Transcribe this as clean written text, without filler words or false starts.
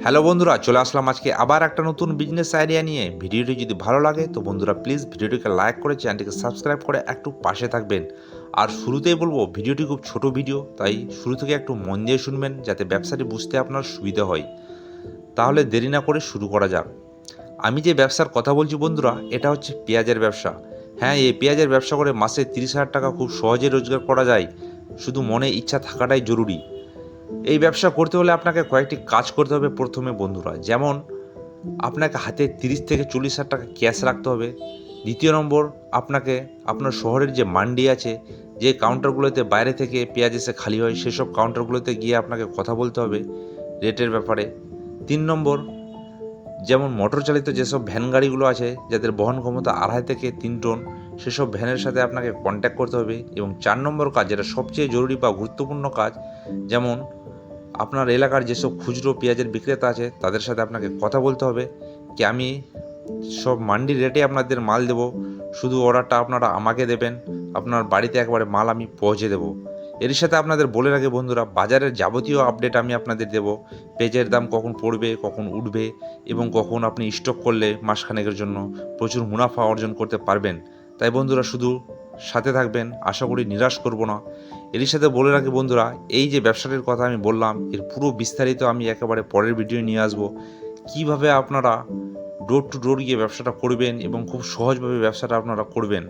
Hello বন্ধুরা, চলে আসলাম আজকে আবার একটা নতুন বিজনেস আইডিয়া নিয়ে। ভিডিওটি যদি ভালো লাগে তো বন্ধুরা প্লিজ ভিডিওটিকে লাইক করে চ্যানেলটিকে সাবস্ক্রাইব করে একটু পাশে থাকবেন। আর শুরুতেই বলবো ভিডিওটি খুব ছোট ভিডিও, তাই শুরু থেকে একটু মন দিয়ে শুনবেন যাতে ব্যবসাটি বুঝতে আপনার সুবিধা হয়। তাহলে দেরি না করে শুরু করা যাক। আমি যে ব্যবসার কথা বলছি বন্ধুরা, এটা হচ্ছে পেঁয়াজের ব্যবসা। হ্যাঁ, এই পেঁয়াজের ব্যবসা করে মাসে 30,000 টাকা খুব সহজে রোজগার করা যায়। শুধু মনে ইচ্ছা থাকাটাই জরুরি। এই ব্যবসা করতে হলে আপনাকে কয়েকটি কাজ করতে হবে প্রথমে বন্ধুরা, যেমন আপনাকে হাতে 30 থেকে 40 হাজার টাকা ক্যাশ রাখতে হবে। দ্বিতীয় নম্বর, আপনাকে আপনার শহরের যে মান্ডি আছে, যে কাউন্টারগুলোতে বাইরে থেকে পেঁয়াজ এসে খালি হয়, সেসব কাউন্টারগুলোতে গিয়ে আপনাকে কথা বলতে হবে রেটের ব্যাপারে। 3 নম্বর, যেমন মোটর চালিত যেসব ভ্যান গাড়িগুলো আছে যাদের বহন ক্ষমতা 2.5 থেকে 3 টন, সেসব ভ্যানের সাথে আপনাকে কন্ট্যাক্ট করতে হবে। এবং 4 নম্বর কাজ, যেটা সবচেয়ে জরুরি বা গুরুত্বপূর্ণ কাজ, যেমন আপনার এলাকার যেসব খুচরো পেঁয়াজের বিক্রেতা আছে তাদের সাথে আপনাকে কথা বলতে হবে কি আমি সব মান্ডির রেটে আপনাদের মাল দেব, শুধু অর্ডারটা আপনারা আমাকে দেবেন, আপনার বাড়িতে একবারে মাল আমি পৌঁছে দেব। এর সাথে আপনাদের বলে রাখি বন্ধুরা, বাজারের যাবতীয় আপডেট আমি আপনাদের দেব। পেঁয়াজের দাম কখন পড়বে, কখন উঠবে, এবং কখন আপনি স্টক করলে মাসখানেকের জন্য প্রচুর মুনাফা অর্জন করতে পারবেন। তাই বন্ধুরা শুধু সাথে থাকবেন, আশা করি নিরাশ করব না। এরই সাথে বলে রাখি বন্ধুরা, এই যে ব্যবসাটির কথা আমি বললাম, এর পুরো বিস্তারিত আমি একেবারে পরের ভিডিও নিয়ে আসব। কিভাবে আপনারা ডোর টু ডোর গিয়ে ব্যবসাটা করবেন এবং খুব সহজভাবে ব্যবসাটা আপনারা করবেন।